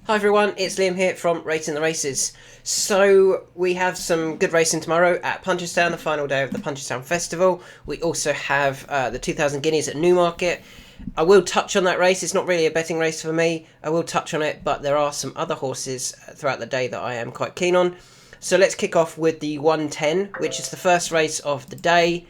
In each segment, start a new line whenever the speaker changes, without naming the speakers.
Hi everyone, it's Liam here from Rating the Races. So we have some good racing tomorrow at Punchestown, the final day of the Punchestown Festival. We also have the 2000 Guineas at Newmarket. I will touch on that race. It's not really a betting race for me. I will touch on it, but there are some other horses throughout the day that I am quite keen on. So let's kick off with the 110, which is the first race of the day.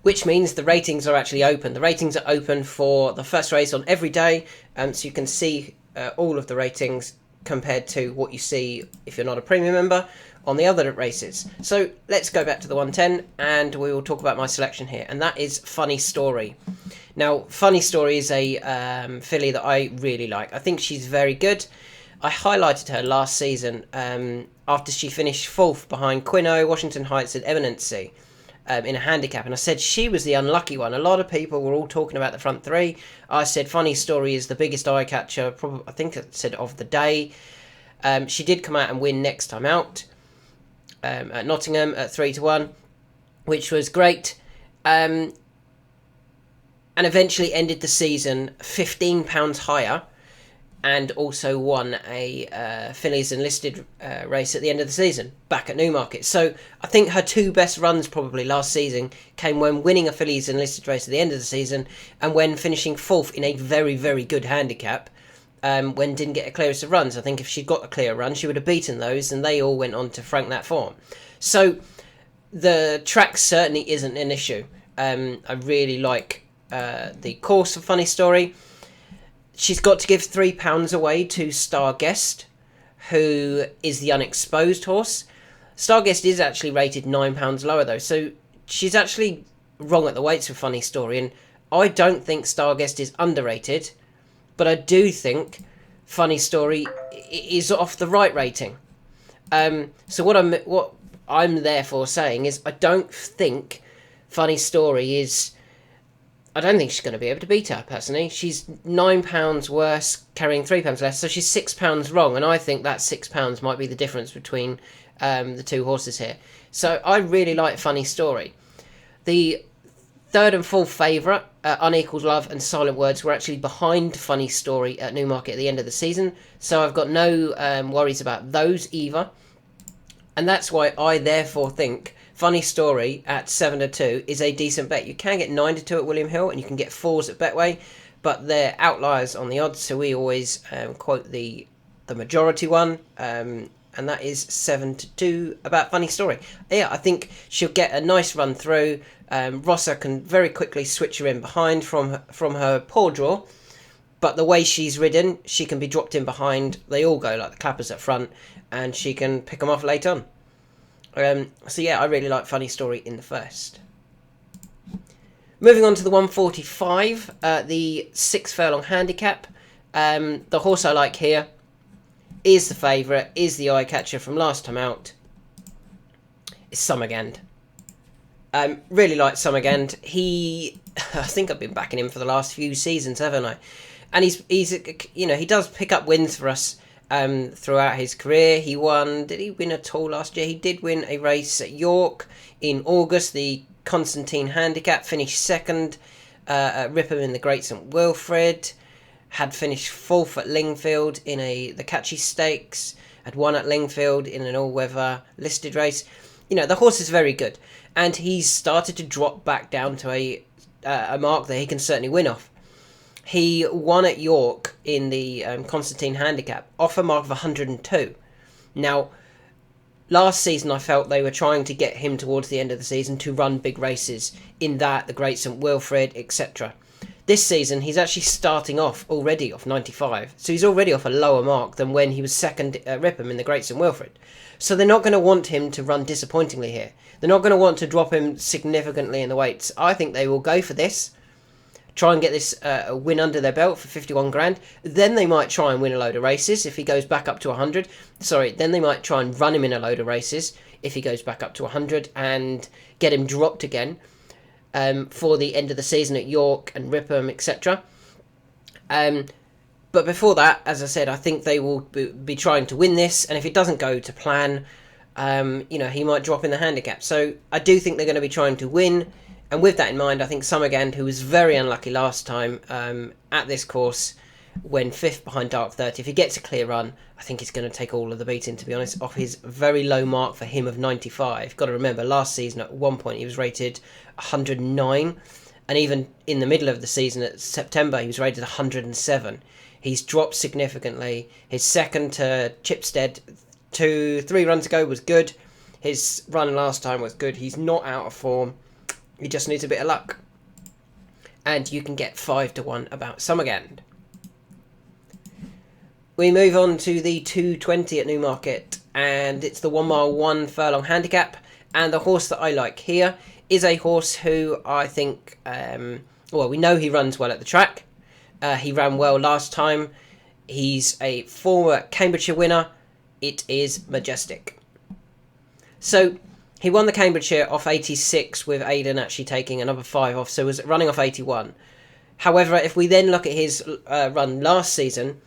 Which means the ratings are actually open. The ratings are open for the first race on every day, so you can see all of the ratings compared to what you see if you're not a premium member on the other races. So let's go back to the 110 and we will talk about my selection here, and that is Funny Story. Now, Funny Story is a filly that I really like. I think she's very good. I highlighted her last season after she finished 4th behind Quino, Washington Heights and Eminency. In a handicap, and I said she was the unlucky one. A lot of people were all talking about the front three. I said Funny Story is the biggest eye catcher, probably, I think I said, of the day. She did come out and win next time out at Nottingham at 3-1, which was great, and eventually ended the season £15 higher, and also won a fillies enlisted race at the end of the season back at Newmarket. So I think her two best runs probably last season came when winning a fillies enlisted race at the end of the season and when finishing 4th in a very, very good handicap when didn't get a clearest of runs. I think if she'd got a clear run, she would have beaten those, and they all went on to frank that form. So the track certainly isn't an issue. I really like the course of Funny Story. She's got to give £3 away to Starguest, who is the unexposed horse. Starguest is actually rated £9 lower though, so she's actually wrong at the weights for Funny Story, and I don't think Starguest is underrated, but I do think Funny Story is off the right rating. So what I'm therefore saying is I don't think Funny Story is... I don't think she's going to be able to beat her, personally. She's £9 worse, carrying £3 less, so she's £6 wrong, and I think that £6 might be the difference between the two horses here. So I really like Funny Story. The third and fourth favourite, Unequalled Love and Silent Words, were actually behind Funny Story at Newmarket at the end of the season, so I've got no worries about those either. And that's why I therefore think Funny Story at 7-2 is a decent bet. You can get 9-2 at William Hill, and you can get 4s at Betway, but they're outliers on the odds, so we always quote the majority one, and that is 7-2 about Funny Story. Yeah, I think she'll get a nice run through. Rosser can very quickly switch her in behind from her poor draw, but the way she's ridden, she can be dropped in behind. They all go like the clappers at front, and she can pick them off late on. So yeah, I really like Funny Story in the first. Moving on to the 145, the 6 furlong handicap. The horse I like here is the favourite, is the eye catcher from last time out. It's Summerend. Really like Summerend. I think I've been backing him for the last few seasons, haven't I? And he's he does pick up wins for us throughout his career. He won, did he win at all last year? He did win a race at York in August, the Constantine Handicap, finished 2nd at Ripon in the Great St Wilfrid, had finished 4th at Lingfield in the Catchy Stakes, had won at Lingfield in an all-weather listed race. The horse is very good, and he's started to drop back down to a mark that he can certainly win off. He won at York in the Constantine Handicap off a mark of 102. Now, last season I felt they were trying to get him towards the end of the season to run big races in the Great St Wilfrid, etc. This season he's actually starting off already off 95, so he's already off a lower mark than when he was 2nd at Ripon in the Great St Wilfrid. So they're not going to want him to run disappointingly here. They're not going to want to drop him significantly in the weights. I think they will go for this, try and get this win under their belt for 51 grand. Then they might try and win a load of races if he goes back up to 100. Then they might try and run him in a load of races if he goes back up to 100 and get him dropped again for the end of the season at York and Ripon, etc. But before that, as I said, I think they will be trying to win this, and if it doesn't go to plan, he might drop in the handicap. So I do think they're going to be trying to win, And with that in mind, I think Summerend, who was very unlucky last time at this course, when 5th behind Dark 30, if he gets a clear run, I think he's going to take all of the beating, to be honest, off his very low mark for him of 95. Got to remember, last season at one point he was rated 109, and even in the middle of the season at September he was rated 107. He's dropped significantly. His second to Chipstead 3 runs ago was good. His run last time was good. He's not out of form. He just needs a bit of luck. And you can get 5-1 about Summerend. We move on to the 220 at Newmarket, and it's the 1 mile 1 furlong handicap. And the horse that I like here is a horse who I think, well, we know he runs well at the track. He ran well last time. He's a former Cambridgeshire winner. It is Majestic. So he won the Cambridgeshire off 86 with Aidan actually taking another 5 off, so was running off 81. However, if we then look at his run last season,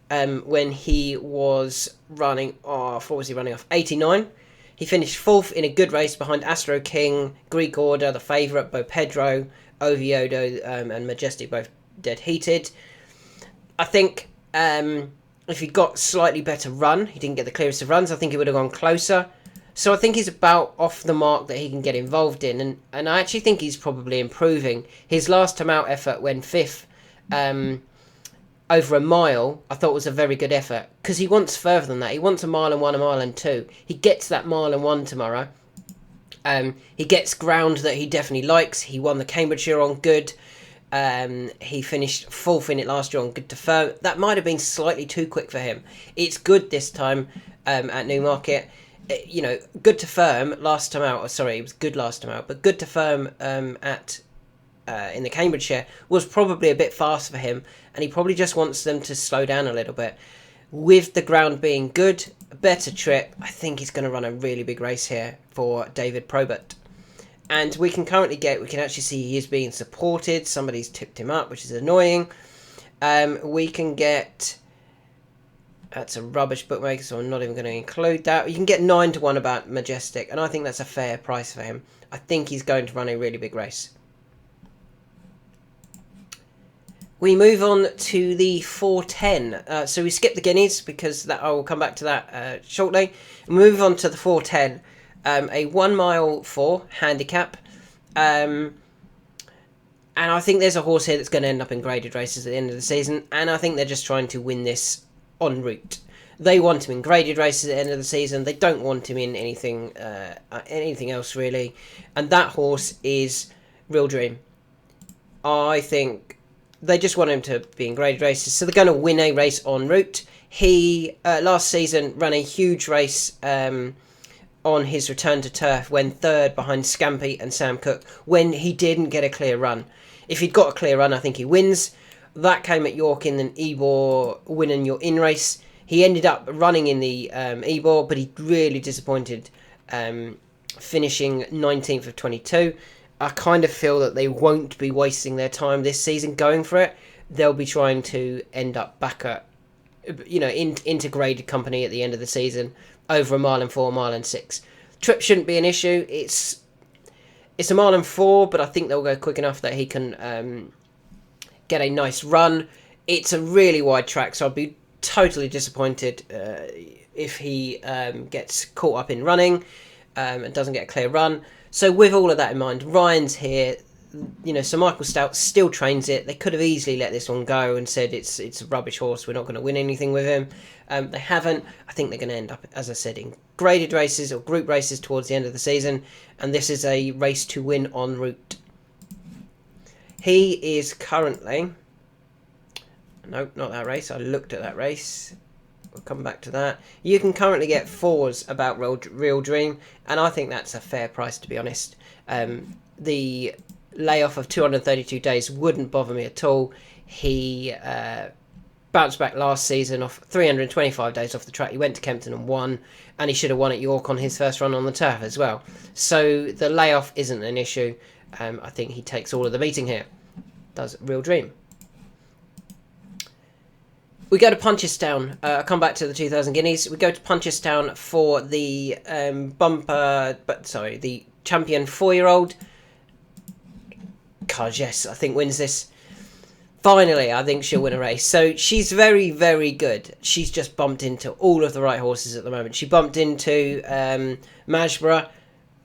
when he was running off, what was he running off? 89. He finished 4th in a good race behind Astro King, Greek Order, the favourite, Bo Pedro, Oviedo, and Majestic, both dead heated. I think if he'd got slightly better run, he didn't get the clearest of runs, I think he would have gone closer. So I think he's about off the mark that he can get involved in, and I actually think he's probably improving. His last time out effort when 5th over a mile, I thought was a very good effort, because he wants further than that. He wants 1 mile and 1, 1 mile and 2. He gets that 1 mile and 1 tomorrow. He gets ground that he definitely likes. He won the Cambridgeshire on good. He finished 4th in it last year on good to firm. That might have been slightly too quick for him. It's good this time at Newmarket. You know, good to firm last time out. Sorry, it was good last time out, but good to firm at in the Cambridgeshire was probably a bit fast for him, and he probably just wants them to slow down a little bit. With the ground being good, a better trip, I think he's going to run a really big race here for David Probert. And we can actually see he is being supported. Somebody's tipped him up, which is annoying. We can get, that's a rubbish bookmaker, so I'm not even going to include that. You can get 9-1 about Majestic, and I think that's a fair price for him. I think he's going to run a really big race. We move on to the 410. So we skip the Guineas, because I will come back to that shortly. We move on to the 410. A 1 mile 4 handicap. And I think there's a horse here that's going to end up in graded races at the end of the season. And I think they're just trying to win this en route. They want him in graded races at the end of the season. They don't want him in anything else, really. And that horse is Real Dream. I think they just want him to be in graded races, so they're going to win a race en route. He, last season, ran a huge race on his return to turf, when 3rd behind Scampy and Sam Cook, when he didn't get a clear run. If he'd got a clear run, I think he wins. That came at York in an Ebor winning your in race. He ended up running in the Ebor, but he really disappointed, finishing 19th of 22. I kind of feel that they won't be wasting their time this season going for it. They'll be trying to end up back at, integrated company at the end of the season, over 1 mile and 4, 1 mile and 6. Trip shouldn't be an issue. It's 1 mile and 4, but I think they'll go quick enough that he can get a nice run. It's a really wide track, so I'd be totally disappointed if he gets caught up in running and doesn't get a clear run. So with all of that in mind, Ryan's here. Sir Michael Stout still trains it. They could have easily let this one go and said it's a rubbish horse, we're not going to win anything with him. They haven't. I think they're going to end up, as I said, in graded races or group races towards the end of the season, and this is a race to win en route. He is currently... Nope, not that race. I looked at that race. We'll come back to that. You can currently get 4s about Real Dream, and I think that's a fair price, to be honest. The layoff of 232 days wouldn't bother me at all. He bounced back last season off 325 days off the track. He went to Kempton and won, and he should have won at York on his first run on the turf as well. So the layoff isn't an issue. I think he takes all of the beating here. Does Real Dream. We go to Punchestown. I'll come back to the 2000 Guineas. We go to Punchestown for the the champion 4-year-old. Cargess, I think, wins this. Finally, I think she'll win a race. So she's very, very good. She's just bumped into all of the right horses at the moment. She bumped into Majestic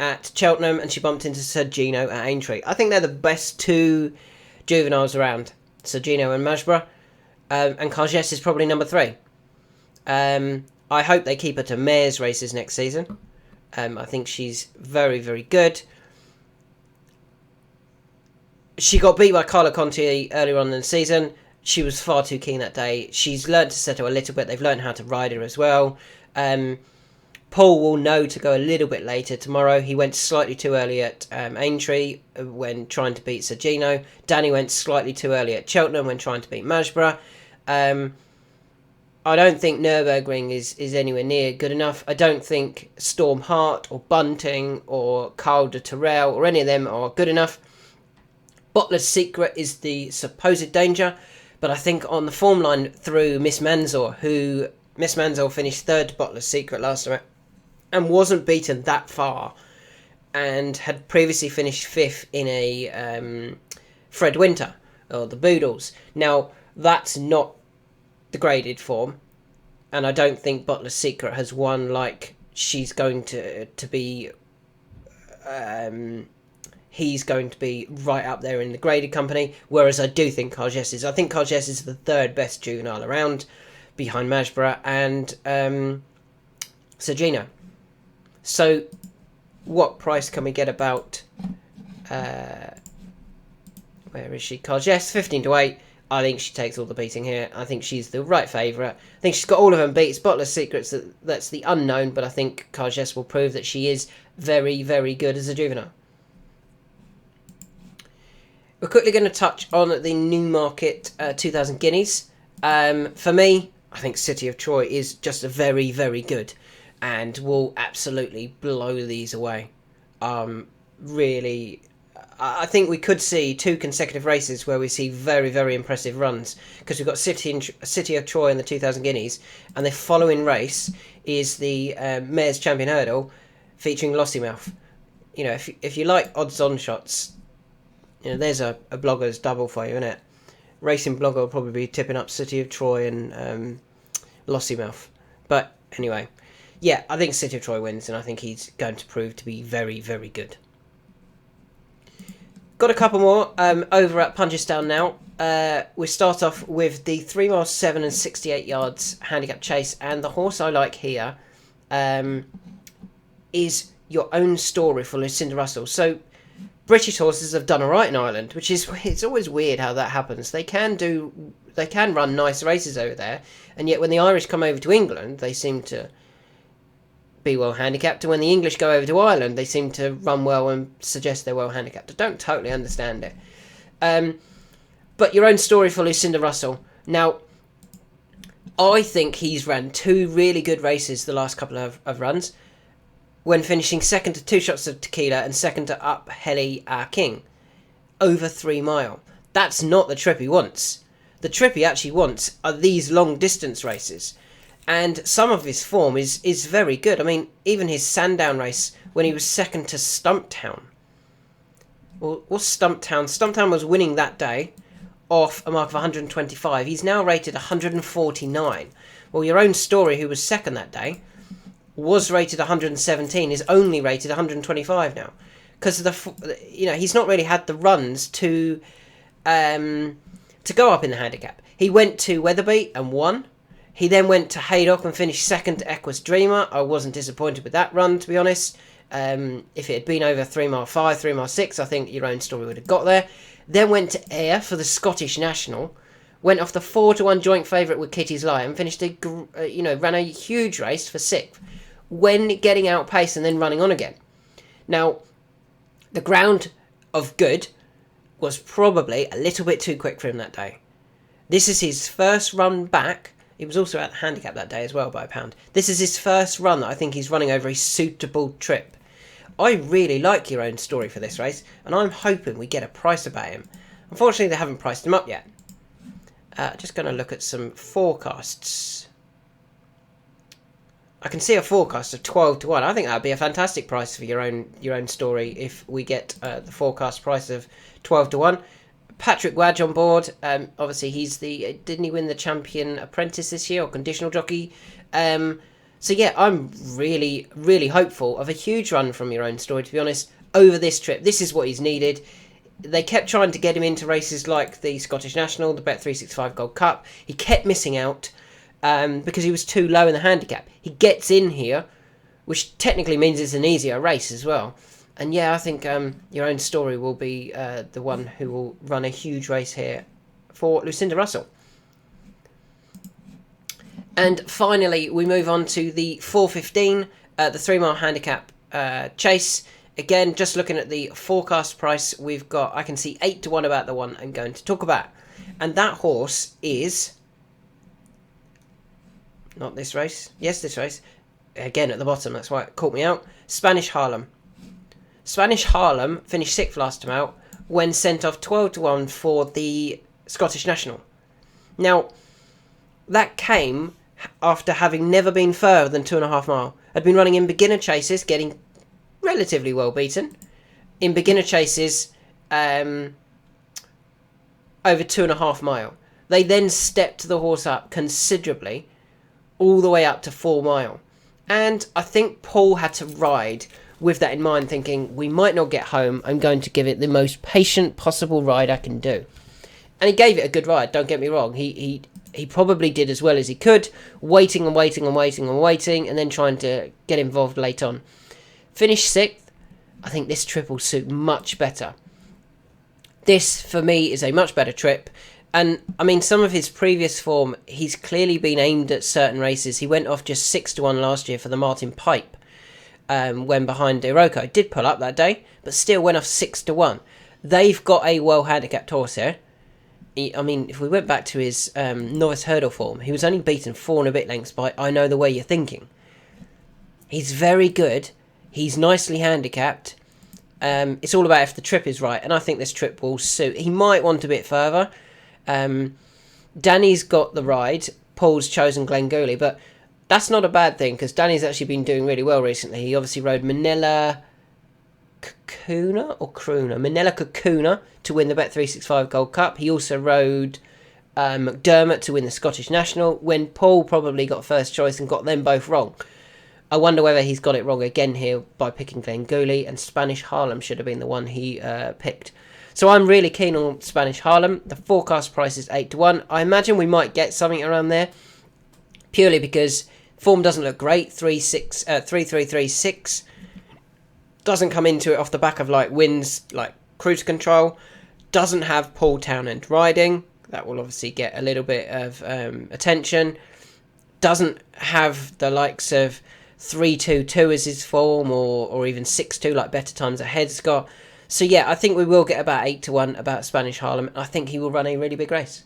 at Cheltenham, and she bumped into Sir Gino at Aintree. I think they're the best two juveniles around, Sir Gino and Majestic. And Cargess is probably number 3. I hope they keep her to mares races next season. I think she's very, very good. She got beat by Carla Conti earlier on in the season. She was far too keen that day. She's learned to settle a little bit. They've learned how to ride her as well. Paul will know to go a little bit later tomorrow. He went slightly too early at Aintree when trying to beat Sir Gino. Danny went slightly too early at Cheltenham when trying to beat Majestic. I don't think Nürburgring is anywhere near good enough. I don't think Storm Heart or Bunting or Carl de Terrell or any of them are good enough. Bottler's Secret is the supposed danger, but I think on the form line through Miss Manzor, Miss Manzor finished 3rd to Bottler's Secret last time and wasn't beaten that far, and had previously finished 5th in a Fred Winter, or the Boodles. Now, that's not the graded form, and I don't think Bottler's Secret has won like she's going to be... he's going to be right up there in the graded company, whereas I do think Cargess is. I think Cargess is the 3rd best juvenile around, behind Majestic and Sir Gino. So, what price can we get about... where is she? Cargess, 15 to 8. I think she takes all the beating here. I think she's the right favourite. I think she's got all of them beats. Bottler's Secrets, that's the unknown, but I think Cargess will prove that she is very, very good as a juvenile. We're quickly going to touch on the Newmarket 2000 Guineas. For me, I think City of Troy is just a very, very good and will absolutely blow these away. Really, I think we could see 2 consecutive races where we see very, very impressive runs, because we've got City of Troy in the 2000 Guineas, and the following race is the Mayor's Champion Hurdle featuring Lossiemouth. You know, if you like odds-on shots, you know, there's a blogger's double for you, isn't it? Racing blogger will probably be tipping up City of Troy and Lossiemouth. But anyway, yeah, I think City of Troy wins, and I think he's going to prove to be very, very good. Got a couple more over at Punchestown now. We start off with the 3 miles 7 and 68 yards handicap chase, and the horse I like here is Your Own Story for Lucinda Russell. So British horses have done alright in Ireland, which is, it's always weird how that happens. They can run nice races over there, and yet when the Irish come over to England, they seem to be well handicapped, and when the English go over to Ireland, they seem to run well and suggest they're well handicapped. I don't totally understand it. But Your Own Story for Lucinda Russell. Now, I think he's ran 2 really good races the last couple of runs, when finishing 2nd to 2 Shots of Tequila and 2nd to Up Helly Our King, over 3 mile. That's not the trip he wants. The trip he actually wants are these long distance races, and some of his form is very good. I mean, even his Sandown race when he was 2nd to Stumptown. Well, what's Stumptown? Stumptown was winning that day off a mark of 125. He's now rated 149. Well, Your Own Story, who was 2nd that day, was rated 117, is only rated 125 now, because he's not really had the runs to go up in the handicap. He went to Weatherby and won. He then went to Haydock and finished 2nd to Equus Dreamer. I wasn't disappointed with that run, to be honest. If it had been over 3 mile 5, 3 mile 6, I think Your Own Story would have got there. Then went to Ayr for the Scottish National. Went off the 4-1 joint favourite with Kitty's Lion. Finished ran a huge race for 6th. When getting outpaced and then running on again. Now, the ground of good was probably a little bit too quick for him that day. This is his first run back. He was also at the handicap that day as well by a pound. This is his first run that I think he's running over a suitable trip. I really like Your Own Story for this race, and I'm hoping we get a price about him. Unfortunately, they haven't priced him up yet. Just going to look at some forecasts. I can see a forecast of 12-1. I think that would be a fantastic price for your own story if we get the forecast price of 12-1. Patrick Wadge on board. Obviously, didn't he win the Champion Apprentice this year, or Conditional Jockey? So yeah, I'm really, really hopeful of a huge run from your own story, to be honest, over this trip. This is what he's needed. They kept trying to get him into races like the Scottish National, the Bet365 Gold Cup. He kept missing out because he was too low in the handicap. He gets in here, which technically means it's an easier race as well. And yeah, I think your own story will be the one who will run a huge race here for Lucinda Russell. And finally, we move on to the 4:15, the 3-mile handicap chase. Again, just looking at the forecast price, I can see 8-1 about the one I'm going to talk about. And that horse is, not this race, yes, this race, again at the bottom, that's why it caught me out, Spanish Harlem. Spanish Harlem finished 6th last time out when sent off 12-1 for the Scottish National. Now, that came after having never been further than 2.5 mile. Had been running in beginner chases, getting relatively well beaten. In beginner chases, over 2.5 mile. They then stepped the horse up considerably, all the way up to 4 mile. And I think Paul had to ride with that in mind, thinking, we might not get home, I'm going to give it the most patient possible ride I can do. And he gave it a good ride, don't get me wrong. He probably did as well as he could, waiting and waiting and waiting and waiting, and then trying to get involved late on. Finished 6th. I think this trip will suit much better. This, for me, is a much better trip. And, I mean, some of his previous form, he's clearly been aimed at certain races. He went off just 6-1 last year for the Martin Pipe, when behind Iroko. Did pull up that day, but still went off 6-1. They've got a well-handicapped horse here. I mean, if we went back to his novice hurdle form, he was only beaten 4 and a bit lengths by I Know the Way You're Thinking. He's very good. He's nicely handicapped. It's all about if the trip is right, and I think this trip will suit. He might want a bit further. Danny's got the ride. Paul's chosen Glengooly, but that's not a bad thing because Danny's actually been doing really well recently. He obviously rode Manila Kakuna to win the Bet365 Gold Cup. He also rode McDermott to win the Scottish National, when Paul probably got first choice and got them both wrong. I wonder whether he's got it wrong again here by picking Glengooly, and Spanish Harlem should have been the one he picked. So I'm really keen on Spanish Harlem. The forecast price is 8-1. I imagine we might get something around there, purely because form doesn't look great. 3-3-3-6 doesn't come into it off the back of like wins like Cruise Control. Doesn't have Paul Townend riding. That will obviously get a little bit of attention. Doesn't have the likes of 3-2-2 as his form, or even 6-2 like Better Times Ahead's got. So yeah, I think we will get about 8-1 about Spanish Harlem. I think he will run a really big race.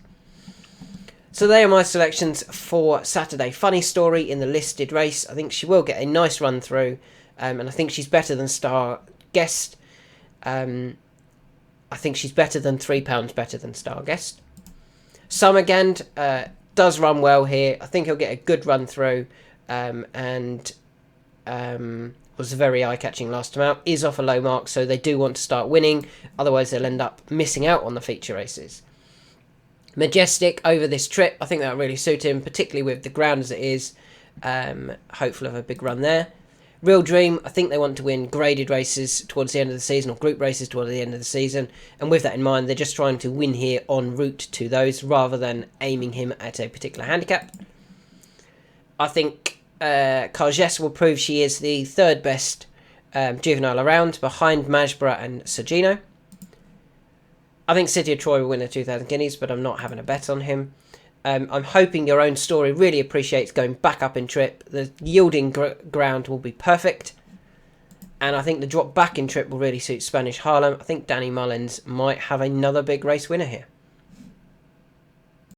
So they are my selections for Saturday. Funny Story in the listed race. I think she will get a nice run through, and I think she's better than Star Guest. I think she's better than £3 better than Star Guest. Summerend does run well here. I think he'll get a good run through, and was very eye-catching last time out. Is off a low mark, so they do want to start winning. Otherwise, they'll end up missing out on the feature races. Majestic over this trip. I think that'll really suit him, particularly with the ground as it is. Hopefully, have a big run there. Real Dream, I think they want to win graded races towards the end of the season, or group races towards the end of the season. And with that in mind, they're just trying to win here en route to those, rather than aiming him at a particular handicap. I think Cargess will prove she is the third best juvenile around, behind Majbra and Sergino. I think City of Troy will win the 2,000 guineas, but I'm not having a bet on him. I'm hoping Your Own Story really appreciates going back up in trip. The yielding ground will be perfect. And I think the drop back in trip will really suit Spanish Harlem. I think Danny Mullins might have another big race winner here.